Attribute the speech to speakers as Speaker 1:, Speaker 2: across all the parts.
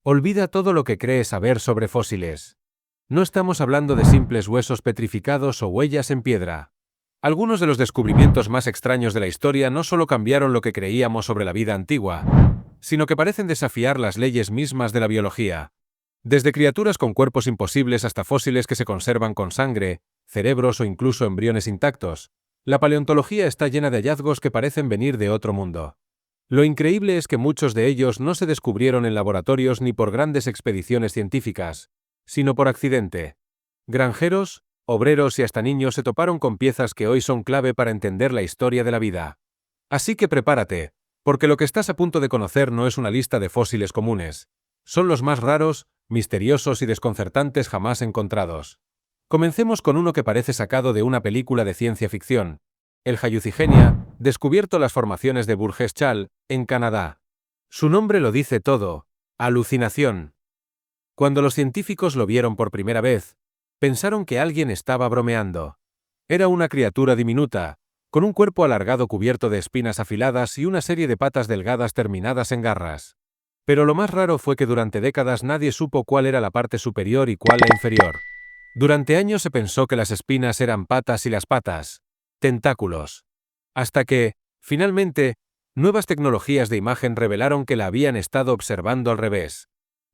Speaker 1: Olvida todo lo que crees saber sobre fósiles. No estamos hablando de simples huesos petrificados o huellas en piedra. Algunos de los descubrimientos más extraños de la historia no solo cambiaron lo que creíamos sobre la vida antigua, sino que parecen desafiar las leyes mismas de la biología. Desde criaturas con cuerpos imposibles hasta fósiles que se conservan con sangre, cerebros o incluso embriones intactos, la paleontología está llena de hallazgos que parecen venir de otro mundo. Lo increíble es que muchos de ellos no se descubrieron en laboratorios ni por grandes expediciones científicas, sino por accidente. Granjeros, obreros y hasta niños se toparon con piezas que hoy son clave para entender la historia de la vida. Así que prepárate, porque lo que estás a punto de conocer no es una lista de fósiles comunes. Son los más raros, misteriosos y desconcertantes jamás encontrados. Comencemos con uno que parece sacado de una película de ciencia ficción. El Hayucigenia, descubierto las formaciones de Burgess Shale, en Canadá. Su nombre lo dice todo: alucinación. Cuando los científicos lo vieron por primera vez, pensaron que alguien estaba bromeando. Era una criatura diminuta, con un cuerpo alargado cubierto de espinas afiladas y una serie de patas delgadas terminadas en garras. Pero lo más raro fue que durante décadas nadie supo cuál era la parte superior y cuál la inferior. Durante años se pensó que las espinas eran patas y las patas, tentáculos. Hasta que, finalmente, nuevas tecnologías de imagen revelaron que la habían estado observando al revés.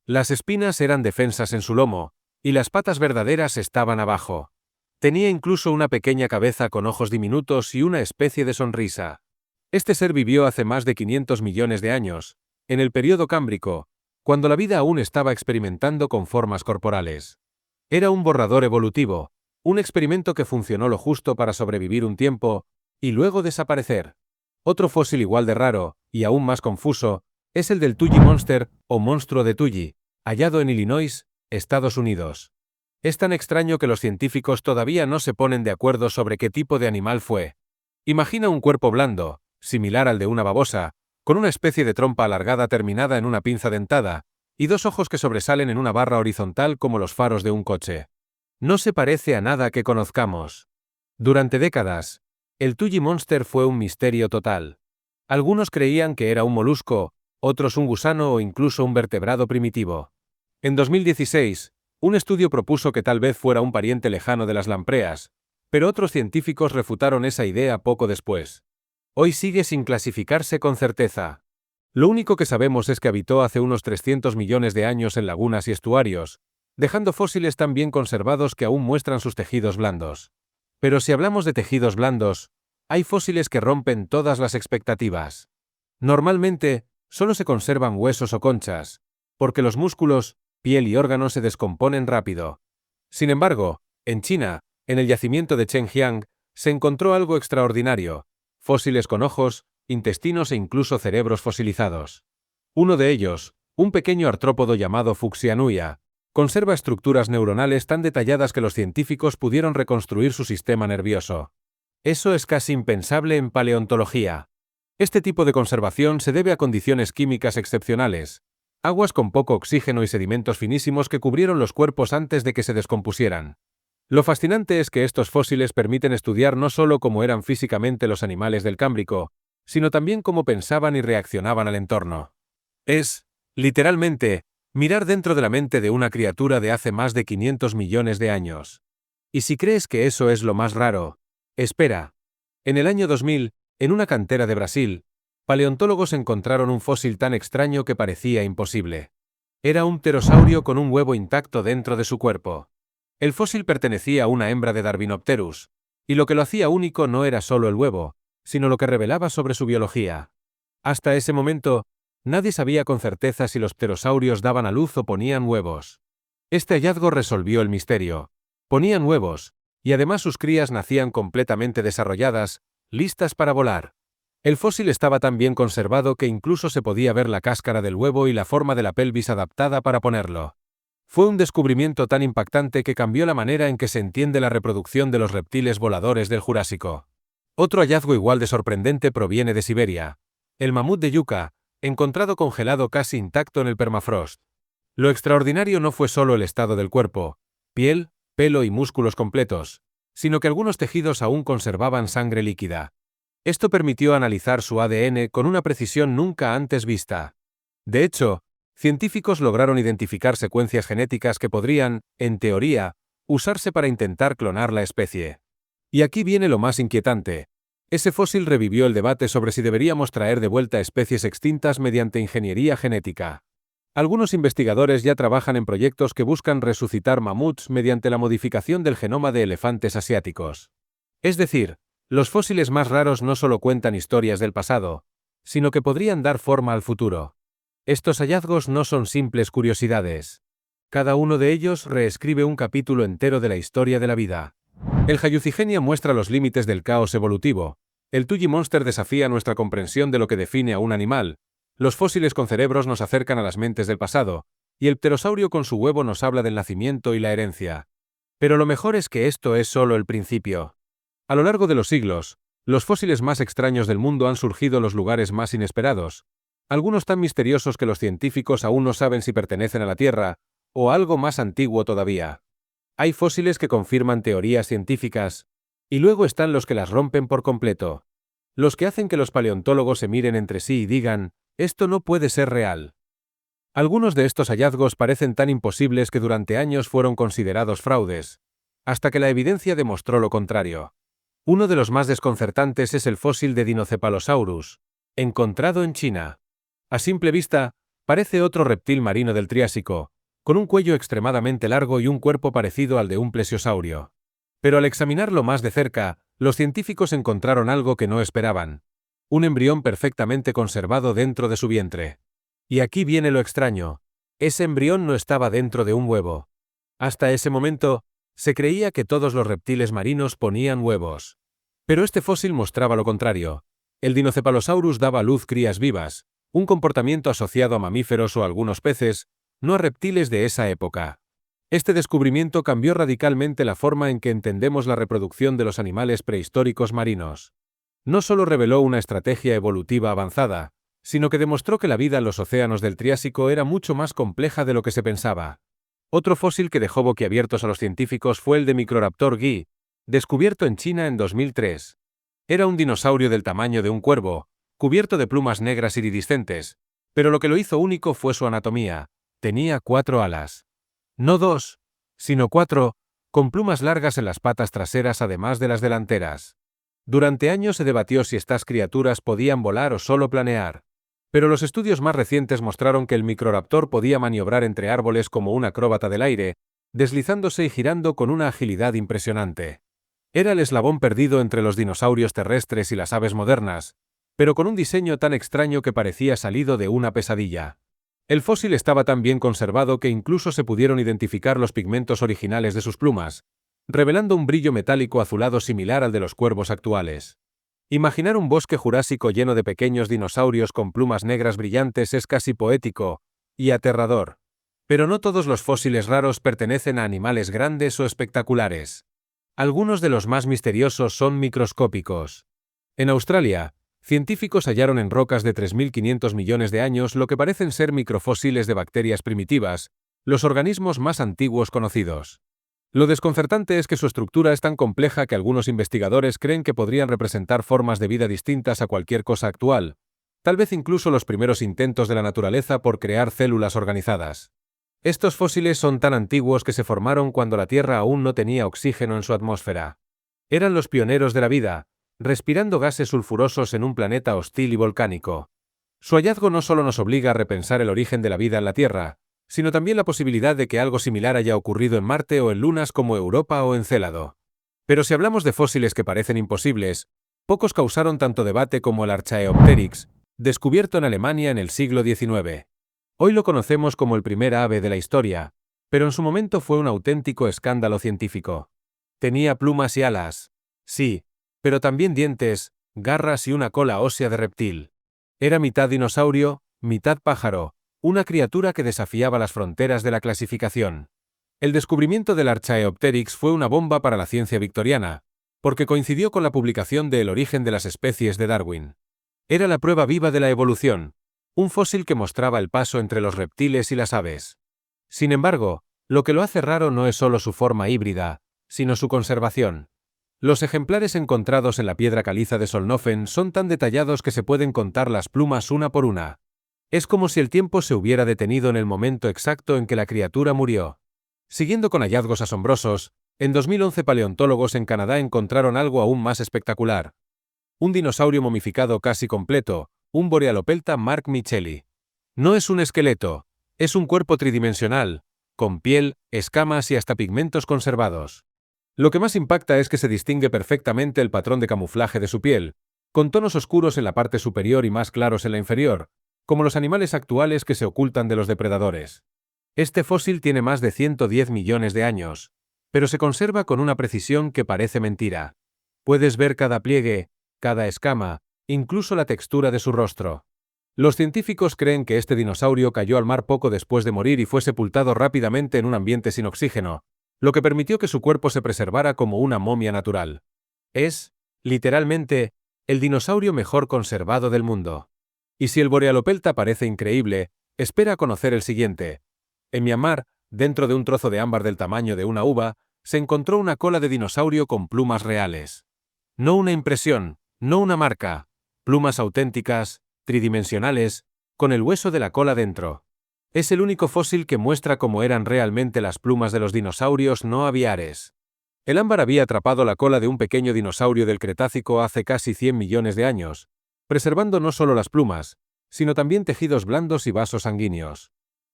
Speaker 1: Las espinas eran defensas en su lomo, y las patas verdaderas estaban abajo. Tenía incluso una pequeña cabeza con ojos diminutos y una especie de sonrisa. Este ser vivió hace más de 500 millones de años, en el período cámbrico, cuando la vida aún estaba experimentando con formas corporales. Era un borrador evolutivo, un experimento que funcionó lo justo para sobrevivir un tiempo y luego desaparecer. Otro fósil igual de raro, y aún más confuso, es el del Tully Monster, o monstruo de Tully, hallado en Illinois, Estados Unidos. Es tan extraño que los científicos todavía no se ponen de acuerdo sobre qué tipo de animal fue. Imagina un cuerpo blando, similar al de una babosa, con una especie de trompa alargada terminada en una pinza dentada, y dos ojos que sobresalen en una barra horizontal como los faros de un coche. No se parece a nada que conozcamos. Durante décadas, el Tully Monster fue un misterio total. Algunos creían que era un molusco, otros un gusano o incluso un vertebrado primitivo. En 2016, un estudio propuso que tal vez fuera un pariente lejano de las lampreas, pero otros científicos refutaron esa idea poco después. Hoy sigue sin clasificarse con certeza. Lo único que sabemos es que habitó hace unos 300 millones de años en lagunas y estuarios, dejando fósiles tan bien conservados que aún muestran sus tejidos blandos. Pero si hablamos de tejidos blandos, hay fósiles que rompen todas las expectativas. Normalmente, solo se conservan huesos o conchas, porque los músculos, piel y órganos se descomponen rápido. Sin embargo, en China, en el yacimiento de Chengjiang, se encontró algo extraordinario: fósiles con ojos, intestinos e incluso cerebros fosilizados. Uno de ellos, un pequeño artrópodo llamado Fuxianuia, conserva estructuras neuronales tan detalladas que los científicos pudieron reconstruir su sistema nervioso. Eso es casi impensable en paleontología. Este tipo de conservación se debe a condiciones químicas excepcionales, aguas con poco oxígeno y sedimentos finísimos que cubrieron los cuerpos antes de que se descompusieran. Lo fascinante es que estos fósiles permiten estudiar no solo cómo eran físicamente los animales del Cámbrico, sino también cómo pensaban y reaccionaban al entorno. Es, literalmente, mirar dentro de la mente de una criatura de hace más de 500 millones de años. Y si crees que eso es lo más raro, espera. En el año 2000, en una cantera de Brasil, paleontólogos encontraron un fósil tan extraño que parecía imposible. Era un pterosaurio con un huevo intacto dentro de su cuerpo. El fósil pertenecía a una hembra de Darwinopterus, y lo que lo hacía único no era solo el huevo, sino lo que revelaba sobre su biología. Hasta ese momento, nadie sabía con certeza si los pterosaurios daban a luz o ponían huevos. Este hallazgo resolvió el misterio. Ponían huevos, y además sus crías nacían completamente desarrolladas, listas para volar. El fósil estaba tan bien conservado que incluso se podía ver la cáscara del huevo y la forma de la pelvis adaptada para ponerlo. Fue un descubrimiento tan impactante que cambió la manera en que se entiende la reproducción de los reptiles voladores del Jurásico. Otro hallazgo igual de sorprendente proviene de Siberia: el mamut de Yucca, encontrado congelado casi intacto en el permafrost. Lo extraordinario no fue solo el estado del cuerpo, piel, pelo y músculos completos, sino que algunos tejidos aún conservaban sangre líquida. Esto permitió analizar su ADN con una precisión nunca antes vista. De hecho, Científicos lograron identificar secuencias genéticas que podrían, en teoría, usarse para intentar clonar la especie. Y aquí viene lo más inquietante. Ese fósil revivió el debate sobre si deberíamos traer de vuelta especies extintas mediante ingeniería genética. Algunos investigadores ya trabajan en proyectos que buscan resucitar mamuts mediante la modificación del genoma de elefantes asiáticos. Es decir, los fósiles más raros no solo cuentan historias del pasado, sino que podrían dar forma al futuro. Estos hallazgos no son simples curiosidades. Cada uno de ellos reescribe un capítulo entero de la historia de la vida. El Hayucigenia muestra los límites del caos evolutivo. El Tully Monster desafía nuestra comprensión de lo que define a un animal. Los fósiles con cerebros nos acercan a las mentes del pasado, y el pterosaurio con su huevo nos habla del nacimiento y la herencia. Pero lo mejor es que esto es solo el principio. A lo largo de los siglos, los fósiles más extraños del mundo han surgido en los lugares más inesperados, algunos tan misteriosos que los científicos aún no saben si pertenecen a la Tierra, o a algo más antiguo todavía. Hay fósiles que confirman teorías científicas, y luego están los que las rompen por completo. Los que hacen que los paleontólogos se miren entre sí y digan, esto no puede ser real. Algunos de estos hallazgos parecen tan imposibles que durante años fueron considerados fraudes, hasta que la evidencia demostró lo contrario. Uno de los más desconcertantes es el fósil de Dinocephalosaurus, encontrado en China. A simple vista, parece otro reptil marino del Triásico, con un cuello extremadamente largo y un cuerpo parecido al de un plesiosaurio. Pero al examinarlo más de cerca, los científicos encontraron algo que no esperaban. Un embrión perfectamente conservado dentro de su vientre. Y aquí viene lo extraño. Ese embrión no estaba dentro de un huevo. Hasta ese momento, se creía que todos los reptiles marinos ponían huevos. Pero este fósil mostraba lo contrario. El Dinocephalosaurus daba a luz crías vivas, un comportamiento asociado a mamíferos o algunos peces, no a reptiles de esa época. Este descubrimiento cambió radicalmente la forma en que entendemos la reproducción de los animales prehistóricos marinos. No solo reveló una estrategia evolutiva avanzada, sino que demostró que la vida en los océanos del Triásico era mucho más compleja de lo que se pensaba. Otro fósil que dejó boquiabiertos a los científicos fue el de Microraptor gui, descubierto en China en 2003. Era un dinosaurio del tamaño de un cuervo, cubierto de plumas negras iridiscentes, pero lo que lo hizo único fue su anatomía. Tenía 4 alas. No 2, sino 4, con plumas largas en las patas traseras además de las delanteras. Durante años se debatió si estas criaturas podían volar o solo planear. Pero los estudios más recientes mostraron que el Microraptor podía maniobrar entre árboles como un acróbata del aire, deslizándose y girando con una agilidad impresionante. Era el eslabón perdido entre los dinosaurios terrestres y las aves modernas, pero con un diseño tan extraño que parecía salido de una pesadilla. El fósil estaba tan bien conservado que incluso se pudieron identificar los pigmentos originales de sus plumas, revelando un brillo metálico azulado similar al de los cuervos actuales. Imaginar un bosque jurásico lleno de pequeños dinosaurios con plumas negras brillantes es casi poético y aterrador. Pero no todos los fósiles raros pertenecen a animales grandes o espectaculares. Algunos de los más misteriosos son microscópicos. En Australia, científicos hallaron en rocas de 3.500 millones de años lo que parecen ser microfósiles de bacterias primitivas, los organismos más antiguos conocidos. Lo desconcertante es que su estructura es tan compleja que algunos investigadores creen que podrían representar formas de vida distintas a cualquier cosa actual, tal vez incluso los primeros intentos de la naturaleza por crear células organizadas. Estos fósiles son tan antiguos que se formaron cuando la Tierra aún no tenía oxígeno en su atmósfera. Eran los pioneros de la vida, respirando gases sulfurosos en un planeta hostil y volcánico. Su hallazgo no solo nos obliga a repensar el origen de la vida en la Tierra, sino también la posibilidad de que algo similar haya ocurrido en Marte o en lunas como Europa o Encélado. Pero si hablamos de fósiles que parecen imposibles, pocos causaron tanto debate como el Archaeopteryx, descubierto en Alemania en el siglo XIX. Hoy lo conocemos como el primer ave de la historia, pero en su momento fue un auténtico escándalo científico. Tenía plumas y alas. Sí, pero también dientes, garras y una cola ósea de reptil. Era mitad dinosaurio, mitad pájaro, una criatura que desafiaba las fronteras de la clasificación. El descubrimiento del Archaeopteryx fue una bomba para la ciencia victoriana, porque coincidió con la publicación de El origen de las especies de Darwin. Era la prueba viva de la evolución, un fósil que mostraba el paso entre los reptiles y las aves. Sin embargo, lo que lo hace raro no es solo su forma híbrida, sino su conservación. Los ejemplares encontrados en la piedra caliza de Solnhofen son tan detallados que se pueden contar las plumas una por una. Es como si el tiempo se hubiera detenido en el momento exacto en que la criatura murió. Siguiendo con hallazgos asombrosos, en 2011 paleontólogos en Canadá encontraron algo aún más espectacular. Un dinosaurio momificado casi completo, un Borealopelta Mark Micheli. No es un esqueleto, es un cuerpo tridimensional, con piel, escamas y hasta pigmentos conservados. Lo que más impacta es que se distingue perfectamente el patrón de camuflaje de su piel, con tonos oscuros en la parte superior y más claros en la inferior, como los animales actuales que se ocultan de los depredadores. Este fósil tiene más de 110 millones de años, pero se conserva con una precisión que parece mentira. Puedes ver cada pliegue, cada escama, incluso la textura de su rostro. Los científicos creen que este dinosaurio cayó al mar poco después de morir y fue sepultado rápidamente en un ambiente sin oxígeno, lo que permitió que su cuerpo se preservara como una momia natural. Es, literalmente, el dinosaurio mejor conservado del mundo. Y si el Borealopelta parece increíble, espera a conocer el siguiente. En Myanmar, dentro de un trozo de ámbar del tamaño de una uva, se encontró una cola de dinosaurio con plumas reales. No una impresión, no una marca. Plumas auténticas, tridimensionales, con el hueso de la cola dentro. Es el único fósil que muestra cómo eran realmente las plumas de los dinosaurios no aviares. El ámbar había atrapado la cola de un pequeño dinosaurio del Cretácico hace casi 100 millones de años, preservando no solo las plumas, sino también tejidos blandos y vasos sanguíneos.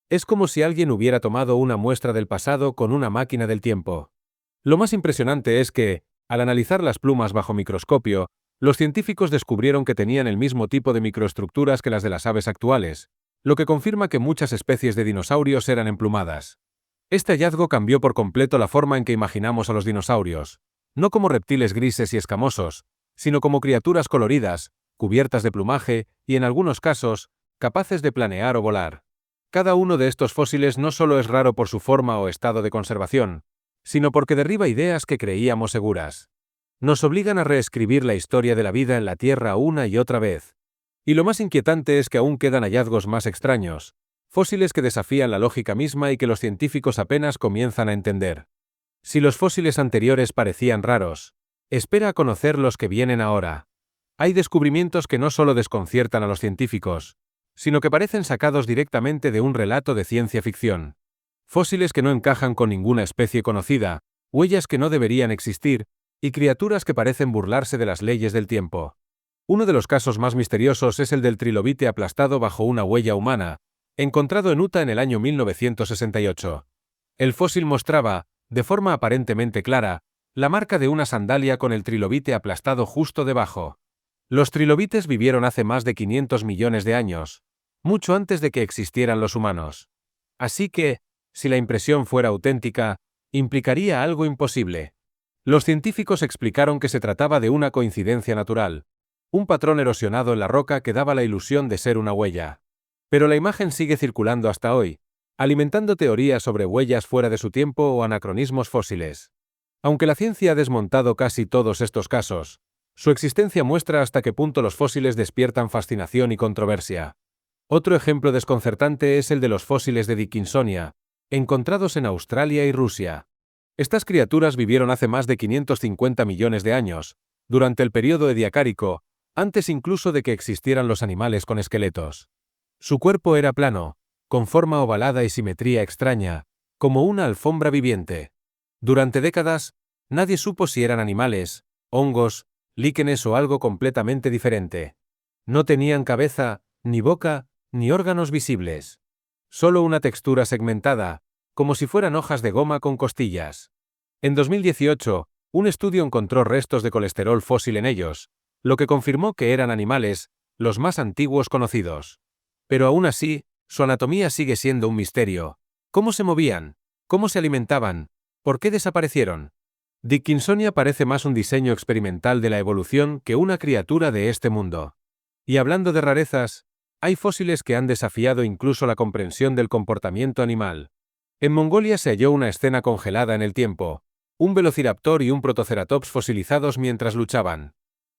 Speaker 1: Es como si alguien hubiera tomado una muestra del pasado con una máquina del tiempo. Lo más impresionante es que, al analizar las plumas bajo microscopio, los científicos descubrieron que tenían el mismo tipo de microestructuras que las de las aves actuales, lo que confirma que muchas especies de dinosaurios eran emplumadas. Este hallazgo cambió por completo la forma en que imaginamos a los dinosaurios, no como reptiles grises y escamosos, sino como criaturas coloridas, cubiertas de plumaje y, en algunos casos, capaces de planear o volar. Cada uno de estos fósiles no solo es raro por su forma o estado de conservación, sino porque derriba ideas que creíamos seguras. Nos obligan a reescribir la historia de la vida en la Tierra una y otra vez. Y lo más inquietante es que aún quedan hallazgos más extraños, fósiles que desafían la lógica misma y que los científicos apenas comienzan a entender. Si los fósiles anteriores parecían raros, espera a conocer los que vienen ahora. Hay descubrimientos que no solo desconciertan a los científicos, sino que parecen sacados directamente de un relato de ciencia ficción. Fósiles que no encajan con ninguna especie conocida, huellas que no deberían existir, y criaturas que parecen burlarse de las leyes del tiempo. Uno de los casos más misteriosos es el del trilobite aplastado bajo una huella humana, encontrado en Utah en el año 1968. El fósil mostraba, de forma aparentemente clara, la marca de una sandalia con el trilobite aplastado justo debajo. Los trilobites vivieron hace más de 500 millones de años, mucho antes de que existieran los humanos. Así que, si la impresión fuera auténtica, implicaría algo imposible. Los científicos explicaron que se trataba de una coincidencia natural, un patrón erosionado en la roca que daba la ilusión de ser una huella. Pero la imagen sigue circulando hasta hoy, alimentando teorías sobre huellas fuera de su tiempo o anacronismos fósiles. Aunque la ciencia ha desmontado casi todos estos casos, su existencia muestra hasta qué punto los fósiles despiertan fascinación y controversia. Otro ejemplo desconcertante es el de los fósiles de Dickinsonia, encontrados en Australia y Rusia. Estas criaturas vivieron hace más de 550 millones de años, durante el período ediacárico, antes incluso de que existieran los animales con esqueletos. Su cuerpo era plano, con forma ovalada y simetría extraña, como una alfombra viviente. Durante décadas, nadie supo si eran animales, hongos, líquenes o algo completamente diferente. No tenían cabeza, ni boca, ni órganos visibles. Solo una textura segmentada, como si fueran hojas de goma con costillas. En 2018, un estudio encontró restos de colesterol fósil en ellos, lo que confirmó que eran animales, los más antiguos conocidos. Pero aún así, su anatomía sigue siendo un misterio. ¿Cómo se movían? ¿Cómo se alimentaban? ¿Por qué desaparecieron? Dickinsonia parece más un diseño experimental de la evolución que una criatura de este mundo. Y hablando de rarezas, hay fósiles que han desafiado incluso la comprensión del comportamiento animal. En Mongolia se halló una escena congelada en el tiempo, un velociraptor y un protoceratops fosilizados mientras luchaban.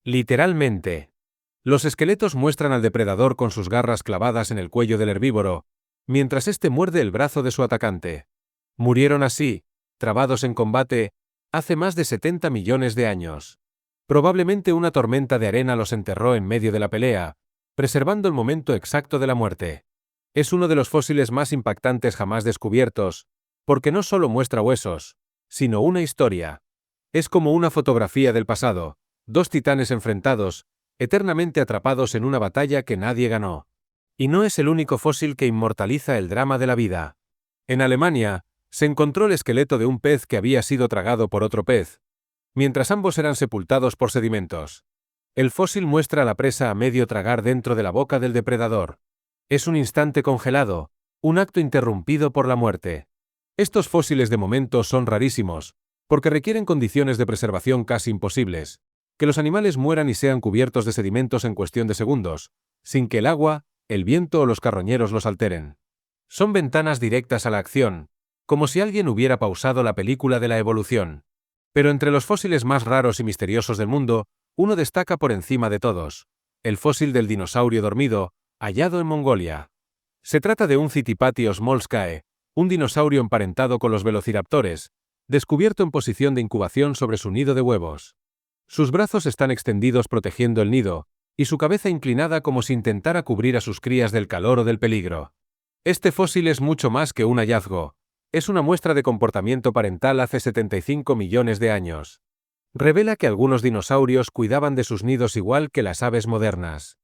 Speaker 1: Literalmente. Los esqueletos muestran al depredador con sus garras clavadas en el cuello del herbívoro, mientras éste muerde el brazo de su atacante. Murieron así, trabados en combate, hace más de 70 millones de años. Probablemente una tormenta de arena los enterró en medio de la pelea, preservando el momento exacto de la muerte. Es uno de los fósiles más impactantes jamás descubiertos, porque no solo muestra huesos, sino una historia. Es como una fotografía del pasado, dos titanes enfrentados, eternamente atrapados en una batalla que nadie ganó. Y no es el único fósil que inmortaliza el drama de la vida. En Alemania, se encontró el esqueleto de un pez que había sido tragado por otro pez, mientras ambos eran sepultados por sedimentos. El fósil muestra a la presa a medio tragar dentro de la boca del depredador. Es un instante congelado, un acto interrumpido por la muerte. Estos fósiles de momento son rarísimos, porque requieren condiciones de preservación casi imposibles, que los animales mueran y sean cubiertos de sedimentos en cuestión de segundos, sin que el agua, el viento o los carroñeros los alteren. Son ventanas directas a la acción, como si alguien hubiera pausado la película de la evolución. Pero entre los fósiles más raros y misteriosos del mundo, uno destaca por encima de todos: el fósil del dinosaurio dormido, hallado en Mongolia. Se trata de un Cytipatios molskae, un dinosaurio emparentado con los velociraptores, descubierto en posición de incubación sobre su nido de huevos. Sus brazos están extendidos protegiendo el nido, y su cabeza inclinada como si intentara cubrir a sus crías del calor o del peligro. Este fósil es mucho más que un hallazgo. Es una muestra de comportamiento parental hace 75 millones de años. Revela que algunos dinosaurios cuidaban de sus nidos igual que las aves modernas.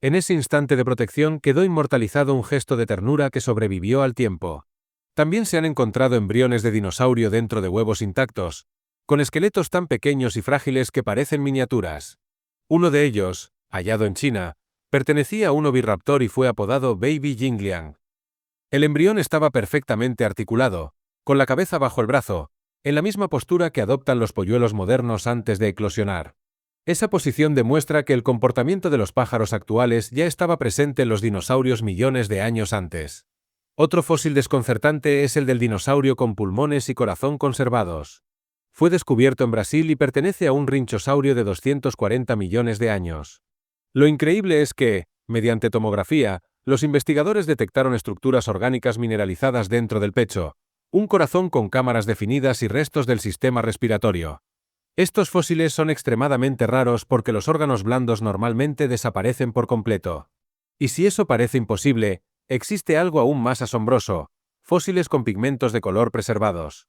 Speaker 1: En ese instante de protección quedó inmortalizado un gesto de ternura que sobrevivió al tiempo. También se han encontrado embriones de dinosaurio dentro de huevos intactos, con esqueletos tan pequeños y frágiles que parecen miniaturas. Uno de ellos, hallado en China, pertenecía a un oviraptor y fue apodado Baby Jingliang. El embrión estaba perfectamente articulado, con la cabeza bajo el brazo, en la misma postura que adoptan los polluelos modernos antes de eclosionar. Esa posición demuestra que el comportamiento de los pájaros actuales ya estaba presente en los dinosaurios millones de años antes. Otro fósil desconcertante es el del dinosaurio con pulmones y corazón conservados. Fue descubierto en Brasil y pertenece a un rinchosaurio de 240 millones de años. Lo increíble es que, mediante tomografía, los investigadores detectaron estructuras orgánicas mineralizadas dentro del pecho, un corazón con cámaras definidas y restos del sistema respiratorio. Estos fósiles son extremadamente raros porque los órganos blandos normalmente desaparecen por completo. Y si eso parece imposible, existe algo aún más asombroso: fósiles con pigmentos de color preservados.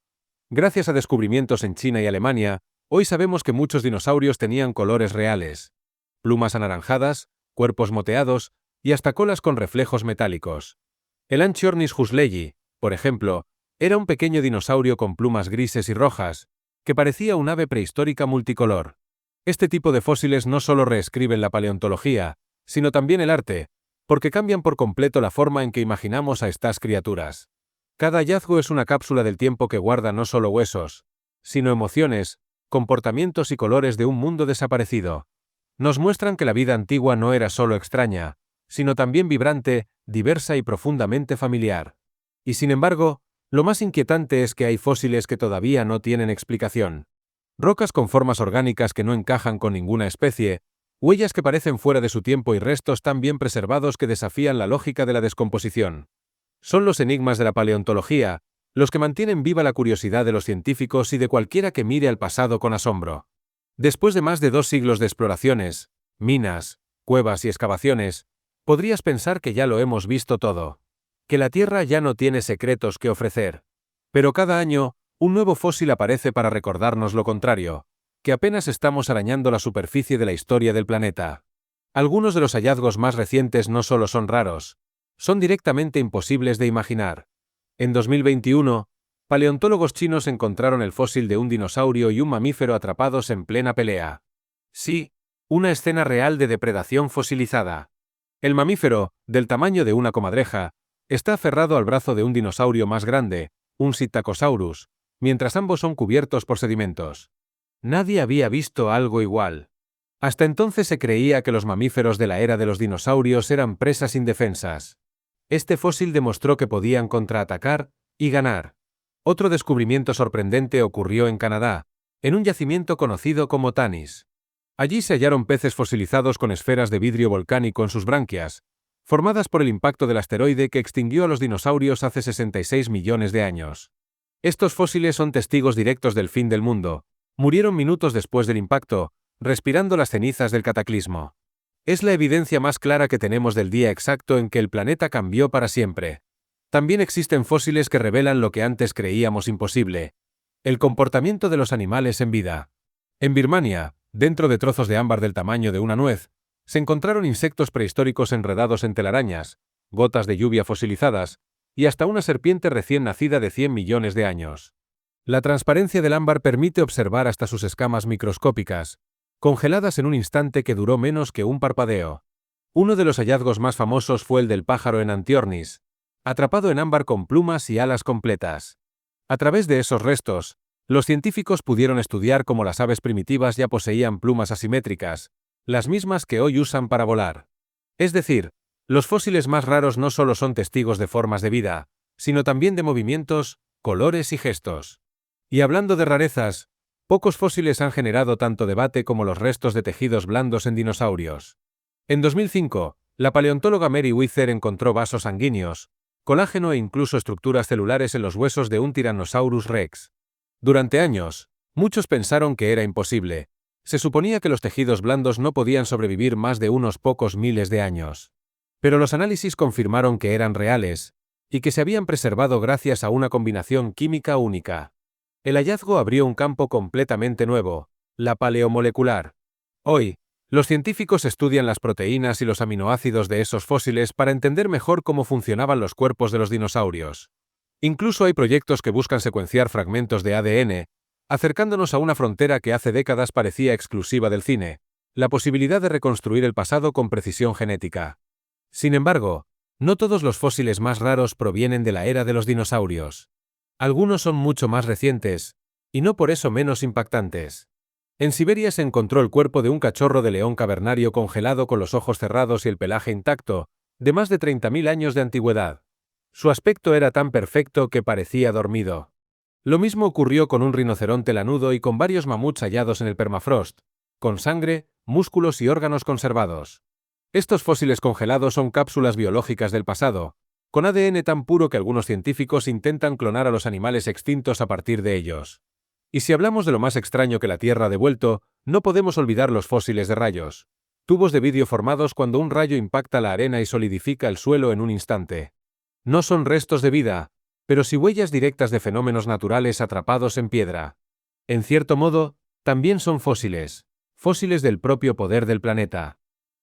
Speaker 1: Gracias a descubrimientos en China y Alemania, hoy sabemos que muchos dinosaurios tenían colores reales: plumas anaranjadas, cuerpos moteados y hasta colas con reflejos metálicos. El Anchiornis husleyi, por ejemplo, era un pequeño dinosaurio con plumas grises y rojas, que parecía un ave prehistórica multicolor. Este tipo de fósiles no solo reescriben la paleontología, sino también el arte, porque cambian por completo la forma en que imaginamos a estas criaturas. Cada hallazgo es una cápsula del tiempo que guarda no solo huesos, sino emociones, comportamientos y colores de un mundo desaparecido. Nos muestran que la vida antigua no era solo extraña, sino también vibrante, diversa y profundamente familiar. Y sin embargo, lo más inquietante es que hay fósiles que todavía no tienen explicación. Rocas con formas orgánicas que no encajan con ninguna especie, huellas que parecen fuera de su tiempo y restos tan bien preservados que desafían la lógica de la descomposición. Son los enigmas de la paleontología, los que mantienen viva la curiosidad de los científicos y de cualquiera que mire al pasado con asombro. Después de más de 2 siglos de exploraciones, minas, cuevas y excavaciones, podrías pensar que ya lo hemos visto todo, que la Tierra ya no tiene secretos que ofrecer. Pero cada año, un nuevo fósil aparece para recordarnos lo contrario, que apenas estamos arañando la superficie de la historia del planeta. Algunos de los hallazgos más recientes no solo son raros, son directamente imposibles de imaginar. En 2021, paleontólogos chinos encontraron el fósil de un dinosaurio y un mamífero atrapados en plena pelea. Sí, una escena real de depredación fosilizada. El mamífero, del tamaño de una comadreja, está aferrado al brazo de un dinosaurio más grande, un Psittacosaurus, mientras ambos son cubiertos por sedimentos. Nadie había visto algo igual. Hasta entonces se creía que los mamíferos de la era de los dinosaurios eran presas indefensas. Este fósil demostró que podían contraatacar y ganar. Otro descubrimiento sorprendente ocurrió en Canadá, en un yacimiento conocido como Tanis. Allí se hallaron peces fosilizados con esferas de vidrio volcánico en sus branquias, formadas por el impacto del asteroide que extinguió a los dinosaurios hace 66 millones de años. Estos fósiles son testigos directos del fin del mundo. Murieron minutos después del impacto, respirando las cenizas del cataclismo. Es la evidencia más clara que tenemos del día exacto en que el planeta cambió para siempre. También existen fósiles que revelan lo que antes creíamos imposible: el comportamiento de los animales en vida. En Birmania, dentro de trozos de ámbar del tamaño de una nuez, se encontraron insectos prehistóricos enredados en telarañas, gotas de lluvia fosilizadas, y hasta una serpiente recién nacida de 100 millones de años. La transparencia del ámbar permite observar hasta sus escamas microscópicas, congeladas en un instante que duró menos que un parpadeo. Uno de los hallazgos más famosos fue el del pájaro en Antiornis, atrapado en ámbar con plumas y alas completas. A través de esos restos, los científicos pudieron estudiar cómo las aves primitivas ya poseían plumas asimétricas, las mismas que hoy usan para volar. Es decir, los fósiles más raros no solo son testigos de formas de vida, sino también de movimientos, colores y gestos. Y hablando de rarezas, pocos fósiles han generado tanto debate como los restos de tejidos blandos en dinosaurios. En 2005, la paleontóloga Mary Wither encontró vasos sanguíneos, colágeno e incluso estructuras celulares en los huesos de un Tyrannosaurus rex. Durante años, muchos pensaron que era imposible. Se suponía que los tejidos blandos no podían sobrevivir más de unos pocos miles de años. Pero los análisis confirmaron que eran reales, y que se habían preservado gracias a una combinación química única. El hallazgo abrió un campo completamente nuevo: la paleomolecular. Hoy, los científicos estudian las proteínas y los aminoácidos de esos fósiles para entender mejor cómo funcionaban los cuerpos de los dinosaurios. Incluso hay proyectos que buscan secuenciar fragmentos de ADN, acercándonos a una frontera que hace décadas parecía exclusiva del cine: la posibilidad de reconstruir el pasado con precisión genética. Sin embargo, no todos los fósiles más raros provienen de la era de los dinosaurios. Algunos son mucho más recientes, y no por eso menos impactantes. En Siberia se encontró el cuerpo de un cachorro de león cavernario congelado con los ojos cerrados y el pelaje intacto, de más de 30.000 años de antigüedad. Su aspecto era tan perfecto que parecía dormido. Lo mismo ocurrió con un rinoceronte lanudo y con varios mamuts hallados en el permafrost, con sangre, músculos y órganos conservados. Estos fósiles congelados son cápsulas biológicas del pasado, con ADN tan puro que algunos científicos intentan clonar a los animales extintos a partir de ellos. Y si hablamos de lo más extraño que la Tierra ha devuelto, no podemos olvidar los fósiles de rayos. Tubos de vidrio formados cuando un rayo impacta la arena y solidifica el suelo en un instante. No son restos de vida, pero sí huellas directas de fenómenos naturales atrapados en piedra. En cierto modo, también son fósiles del propio poder del planeta.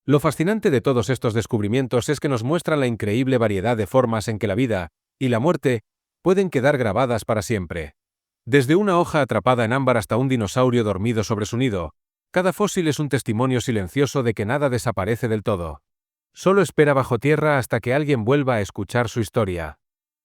Speaker 1: Lo fascinante de todos estos descubrimientos es que nos muestran la increíble variedad de formas en que la vida y la muerte pueden quedar grabadas para siempre. Desde una hoja atrapada en ámbar hasta un dinosaurio dormido sobre su nido, cada fósil es un testimonio silencioso de que nada desaparece del todo. Solo espera bajo tierra hasta que alguien vuelva a escuchar su historia.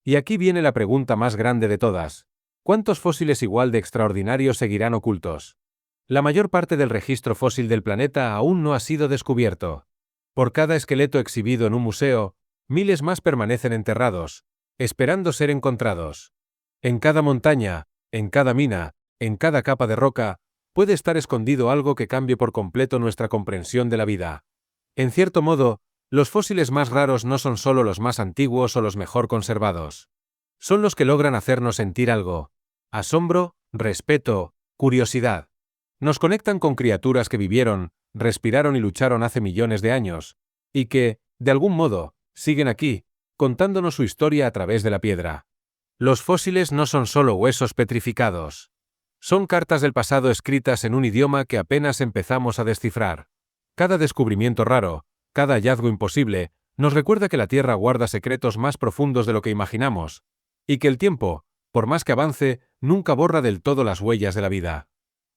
Speaker 1: Y aquí viene la pregunta más grande de todas: ¿cuántos fósiles igual de extraordinarios seguirán ocultos? La mayor parte del registro fósil del planeta aún no ha sido descubierto. Por cada esqueleto exhibido en un museo, miles más permanecen enterrados, esperando ser encontrados. En cada montaña, en cada mina, en cada capa de roca, puede estar escondido algo que cambie por completo nuestra comprensión de la vida. En cierto modo, los fósiles más raros no son solo los más antiguos o los mejor conservados. Son los que logran hacernos sentir algo: asombro, respeto, curiosidad. Nos conectan con criaturas que vivieron, respiraron y lucharon hace millones de años, y que, de algún modo, siguen aquí, contándonos su historia a través de la piedra. Los fósiles no son solo huesos petrificados. Son cartas del pasado escritas en un idioma que apenas empezamos a descifrar. Cada descubrimiento raro, cada hallazgo imposible, nos recuerda que la Tierra guarda secretos más profundos de lo que imaginamos, y que el tiempo, por más que avance, nunca borra del todo las huellas de la vida.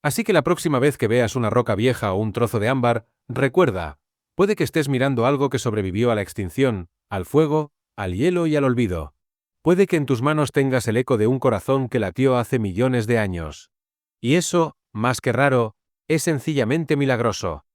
Speaker 1: Así que la próxima vez que veas una roca vieja o un trozo de ámbar, recuerda: puede que estés mirando algo que sobrevivió a la extinción, al fuego, al hielo y al olvido. Puede que en tus manos tengas el eco de un corazón que latió hace millones de años. Y eso, más que raro, es sencillamente milagroso.